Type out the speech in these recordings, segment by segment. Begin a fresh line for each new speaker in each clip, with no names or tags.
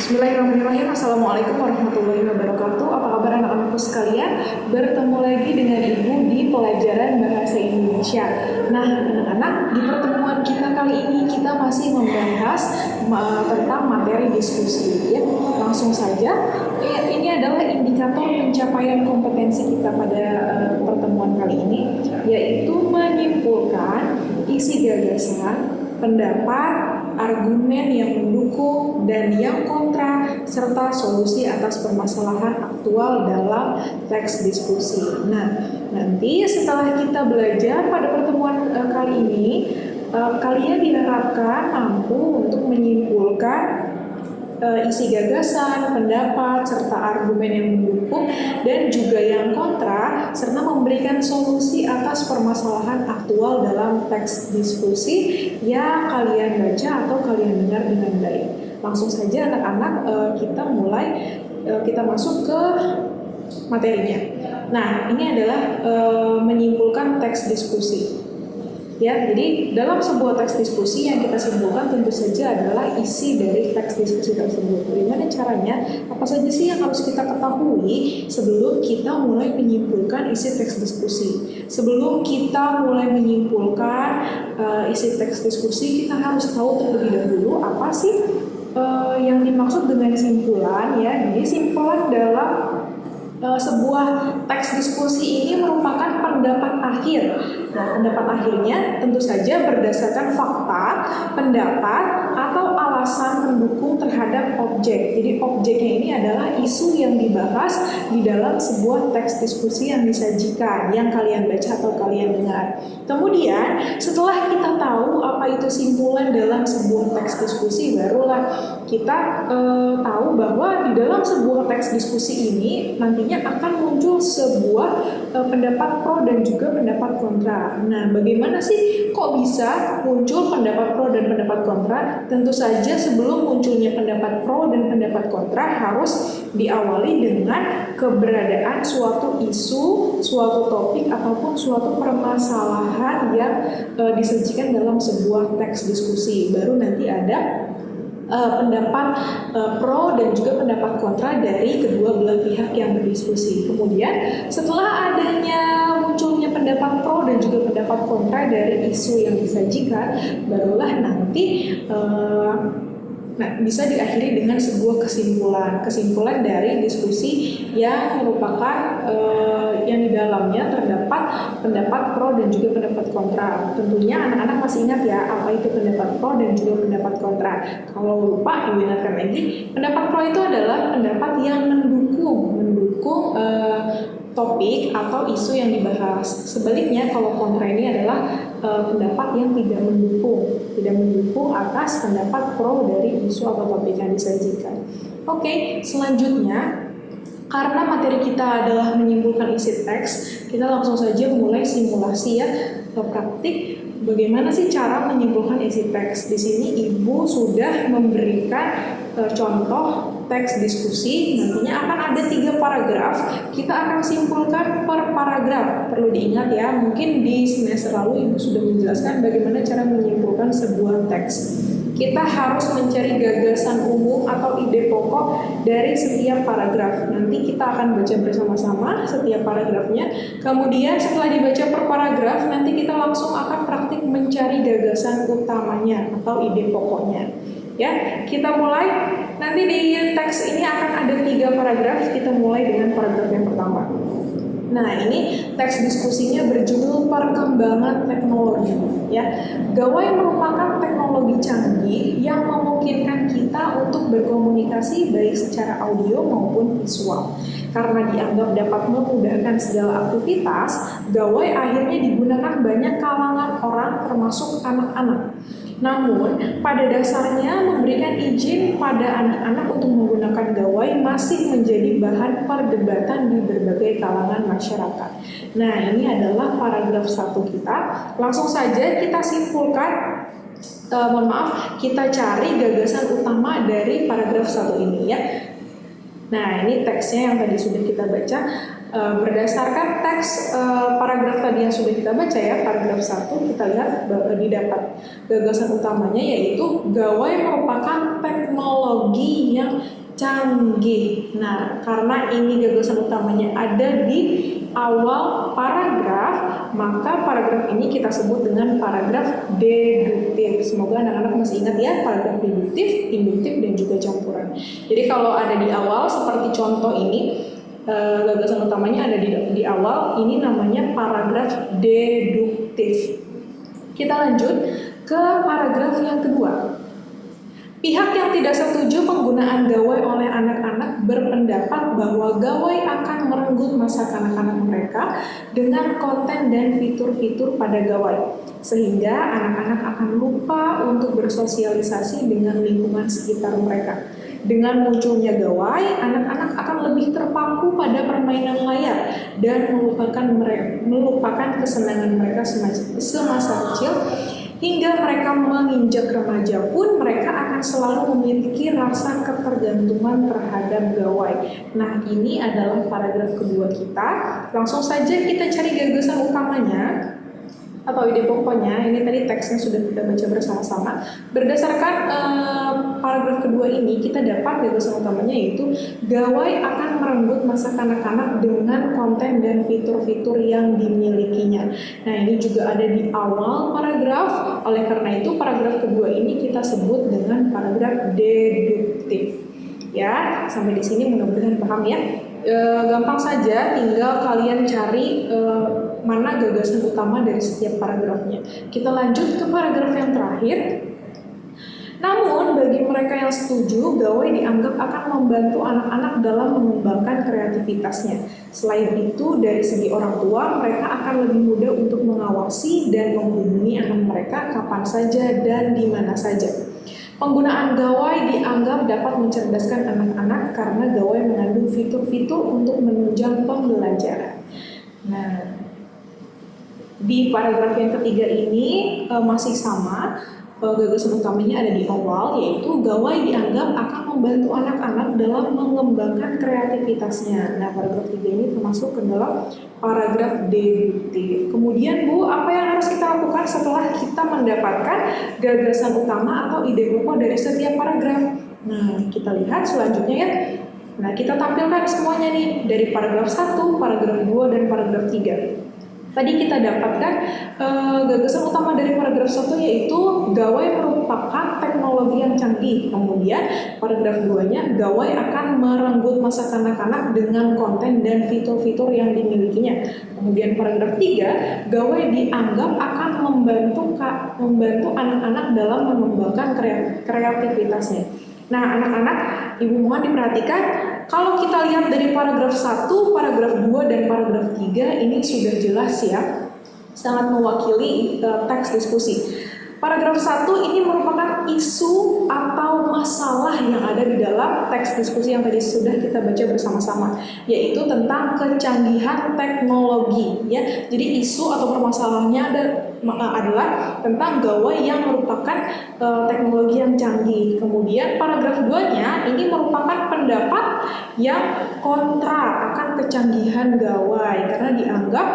Bismillahirrahmanirrahim. Assalamualaikum warahmatullahi wabarakatuh. Apa kabar anak-anakku sekalian? Bertemu lagi dengan Ibu di pelajaran Bahasa Indonesia. Nah, anak-anak, di pertemuan kita kali ini kita masih membahas tentang materi diskusi. Ya, langsung saja. Ini adalah indikator pencapaian kompetensi kita pada pertemuan kali ini, yaitu menyimpulkan isi gagasan, pendapat, argumen yang mendukung dan yang kontra, serta solusi atas permasalahan aktual dalam teks diskusi. Nah, nanti setelah kita belajar pada pertemuan kali ini, kalian diharapkan mampu untuk menyimpulkan isi gagasan, pendapat, serta argumen yang mendukung dan juga yang kontra, serta memberikan solusi atas permasalahan aktual dalam teks diskusi yang kalian baca atau kalian dengar dengan baik. Langsung saja anak-anak, kita masuk ke materinya. Nah, ini adalah menyimpulkan teks diskusi. Ya, jadi dalam sebuah teks diskusi yang kita simpulkan tentu saja adalah isi dari teks diskusi tersebut. Bagaimana caranya? Apa saja sih yang harus kita ketahui sebelum kita mulai menyimpulkan isi teks diskusi? Sebelum kita mulai menyimpulkan isi teks diskusi, kita harus tahu terlebih dahulu apa sih yang dimaksud dengan simpulan, ya. Jadi simpulan dalam sebuah teks diskusi ini merupakan pendapat akhir. Nah, pendapat akhirnya tentu saja berdasarkan fakta, pendapat, atau alasan pendukung terhadap objek. Jadi objeknya ini adalah isu yang dibahas di dalam sebuah teks diskusi yang disajikan, yang kalian baca atau kalian dengar. Kemudian, setelah kita tahu apa itu simpulan dalam sebuah teks diskusi, barulah kita tahu bahwa di dalam sebuah teks diskusi ini nantinya akan muncul sebuah pendapat pro dan juga pendapat kontra. Nah, bagaimana sih kok bisa muncul pendapat pro dan pendapat kontra? Tentu saja sebelum munculnya pendapat pro dan pendapat kontra harus diawali dengan keberadaan suatu isu, suatu topik, ataupun suatu permasalahan yang disajikan dalam sebuah teks diskusi. Baru nanti ada pendapat pro dan juga pendapat kontra dari kedua belah pihak yang berdiskusi. Kemudian setelah adanya munculnya pendapat pro dan juga pendapat kontra dari isu yang disajikan, barulah nanti bisa diakhiri dengan sebuah kesimpulan dari diskusi yang merupakan yang di dalamnya terdapat pendapat pro dan juga pendapat kontra. Tentunya anak-anak masih ingat ya apa itu pendapat pro dan juga pendapat kontra. Kalau lupa diingatkan lagi, pendapat pro itu adalah pendapat yang mendukung topik atau isu yang dibahas. Sebaliknya kalau kontra ini adalah pendapat yang tidak mendukung atas pendapat pro dari isu atau topik yang disajikan. Oke, selanjutnya karena materi kita adalah menyimpulkan isi teks, kita langsung saja mulai simulasi ya, praktik. Bagaimana sih cara menyimpulkan isi teks? Di sini Ibu sudah memberikan contoh teks diskusi. Nantinya akan ada 3 paragraf. Kita akan simpulkan per paragraf. Perlu diingat ya, mungkin di semester lalu Ibu sudah menjelaskan bagaimana cara menyimpulkan sebuah teks. Kita harus mencari gagasan umum atau ide pokok dari setiap paragraf. Nanti kita akan baca bersama-sama setiap paragrafnya. Kemudian setelah dibaca per paragraf, nanti kita langsung akan praktik mencari gagasan utamanya atau ide pokoknya. Ya, kita mulai. Nanti di teks ini akan ada 3 paragraf. Kita mulai dengan paragraf yang pertama. Nah, ini teks diskusinya berjudul perkembangan teknologi. Ya, gawai merupakan teknologi canggih yang memungkinkan kita untuk berkomunikasi baik secara audio maupun visual. Karena dianggap dapat memudahkan segala aktivitas, gawai akhirnya digunakan banyak kalangan orang termasuk anak-anak. Namun, pada dasarnya memberikan izin pada anak-anak untuk menggunakan gawai masih menjadi bahan perdebatan di berbagai kalangan masyarakat. Nah, ini adalah paragraf 1 kita. Langsung saja kita simpulkan, kita cari gagasan utama dari paragraf 1 ini ya. Nah, ini teksnya yang tadi sudah kita baca. Berdasarkan teks paragraf tadi yang sudah kita baca ya, paragraf 1, kita lihat didapat gagasan utamanya yaitu gawai merupakan teknologi teknologi yang canggih. Nah, karena ini gagasan utamanya ada di awal paragraf, maka paragraf ini kita sebut dengan paragraf deduktif. Semoga anak-anak masih ingat ya, paragraf deduktif, induktif, dan juga campuran. Jadi kalau ada di awal seperti contoh ini, gagasan utamanya ada di awal, ini namanya paragraf deduktif. Kita lanjut ke paragraf yang kedua. Pihak yang tidak setuju penggunaan gawai oleh anak-anak berpendapat bahwa gawai akan merenggut masa kanak-kanak mereka dengan konten dan fitur-fitur pada gawai, sehingga anak-anak akan lupa untuk bersosialisasi dengan lingkungan sekitar mereka. Dengan munculnya gawai, anak-anak akan lebih terpaku pada permainan layar dan melupakan kesenangan mereka semasa kecil. Hingga mereka menginjak remaja pun mereka akan selalu memiliki rasa ketergantungan terhadap gawai. Nah, ini adalah paragraf kedua kita. Langsung saja kita cari gagasan utamanya atau ide pokoknya. Ini tadi teksnya sudah kita baca bersama-sama. Berdasarkan paragraf kedua ini kita dapat gagasan utamanya yaitu gawai akan merenggut masa kanak-kanak dengan konten dan fitur-fitur yang dimilikinya. Nah, ini juga ada di awal paragraf. Oleh karena itu paragraf kedua ini kita sebut dengan paragraf deduktif. Ya, sampai di sini mudah-mudahan paham ya. Gampang saja, tinggal kalian cari mana gagasan utama dari setiap paragrafnya. Kita lanjut ke paragraf yang terakhir. Namun, bagi mereka yang setuju, gawai dianggap akan membantu anak-anak dalam mengembangkan kreativitasnya. Selain itu, dari segi orang tua, mereka akan lebih mudah untuk mengawasi dan menghubungi anak mereka kapan saja dan di mana saja. Penggunaan gawai dianggap dapat mencerdaskan anak-anak karena gawai mengandung fitur-fitur untuk menunjang pembelajaran. Nah, di paragraf yang ketiga ini masih sama. Gagasan utamanya ada di awal, yaitu gawai dianggap akan membantu anak-anak dalam mengembangkan kreativitasnya. Nah, paragraf 3 ini termasuk ke dalam paragraf deduktif. Kemudian Bu, apa yang harus kita lakukan setelah kita mendapatkan gagasan utama atau ide pokok dari setiap paragraf? Nah, kita lihat selanjutnya ya. Nah, kita tampilkan semuanya nih dari paragraf 1, paragraf 2, dan paragraf 3. Tadi kita dapatkan gagasan utama dari paragraf 1 yaitu gawai merupakan teknologi yang canggih. Kemudian paragraf 2-nya gawai akan merenggut masa kanak-kanak dengan konten dan fitur-fitur yang dimilikinya. Kemudian paragraf 3, gawai dianggap akan membantu anak-anak dalam mengembangkan kreativitasnya. Nah, anak-anak, Ibu mohon diperhatikan, kalau kita lihat dari paragraf 1, paragraf 2, dan paragraf 3, ini sudah jelas ya, sangat mewakili teks diskusi. Paragraf 1 ini merupakan isu atau masalah yang ada di dalam teks diskusi yang tadi sudah kita baca bersama-sama, yaitu tentang kecanggihan teknologi ya. Jadi isu atau permasalahannya adalah tentang gawai yang merupakan teknologi yang canggih. Kemudian paragraf 2-nya ini merupakan pendapat yang kontra akan kecanggihan gawai karena dianggap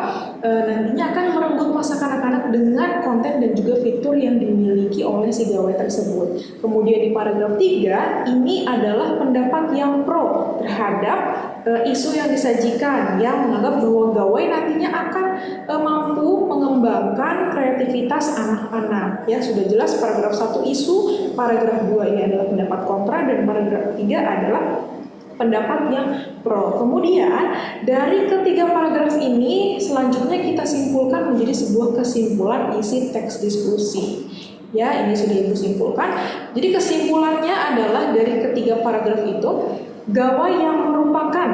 nantinya akan merenggut masa kanak-kanak dengan konten dan juga fitur yang dimiliki oleh si gawai tersebut. Kemudian di paragraf 3 ini adalah pendapat yang pro terhadap isu yang disajikan yang menganggap bahwa gawai nantinya akan mampu mengembangkan kreativitas anak-anak. Ya, sudah jelas paragraf 1 isu, paragraf 2 ini adalah pendapat kontra, dan paragraf 3 adalah pendapat yang pro. Kemudian dari ketiga paragraf ini selanjutnya kita simpulkan menjadi sebuah kesimpulan isi teks diskusi. Ya, ini sudah Ibu simpulkan. Jadi kesimpulannya adalah dari ketiga paragraf itu, gawai yang merupakan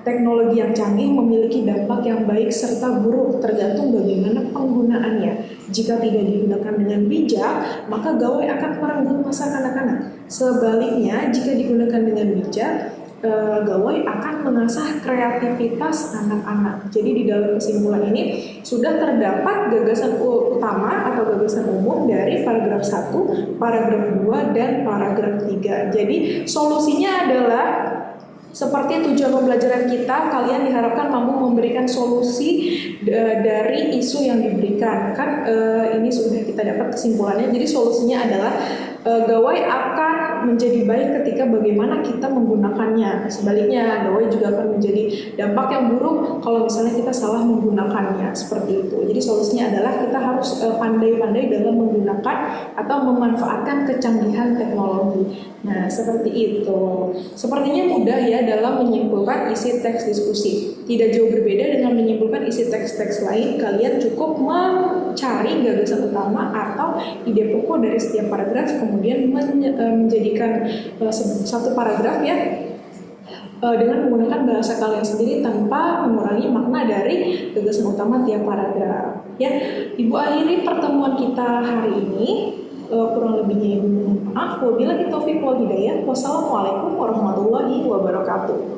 teknologi yang canggih memiliki dampak yang baik serta buruk tergantung bagaimana penggunaannya. Jika tidak digunakan dengan bijak, maka gawai akan merenggut masa kanak-kanak. Sebaliknya, jika digunakan dengan bijak, gawai akan mengasah kreativitas anak-anak. Jadi di dalam kesimpulan ini sudah terdapat gagasan utama atau gagasan umum dari paragraf 1, paragraf 2, dan paragraf 3. Jadi solusinya adalah seperti tujuan pembelajaran kita, kalian diharapkan mampu memberikan solusi dari isu yang diberikan. Kan ini sudah kita dapat kesimpulannya. Jadi solusinya adalah gawai akan menjadi baik ketika bagaimana kita menggunakannya. Sebaliknya, gawai juga akan menjadi dampak yang buruk kalau misalnya kita salah menggunakannya, seperti itu. Jadi solusinya adalah kita harus pandai-pandai dalam menggunakan atau memanfaatkan kecanggihan teknologi. Nah, seperti itu. Sepertinya mudah ya dalam menyimpulkan isi teks diskusi. Tidak jauh berbeda dengan menyimpulkan isi teks-teks lain. Kalian cukup mencari gagasan utama atau ide pokok dari setiap paragraf, kemudian menjadikan satu paragraf ya dengan menggunakan bahasa kalian sendiri tanpa mengurangi makna dari gagasan utama tiap paragraf. Ya, Ibu akhiri pertemuan kita hari ini. Kurang lebihnya Ibu mohon maaf. Wabillahi taufiq wal hidayah. Wassalamualaikum warahmatullahi wabarakatuh.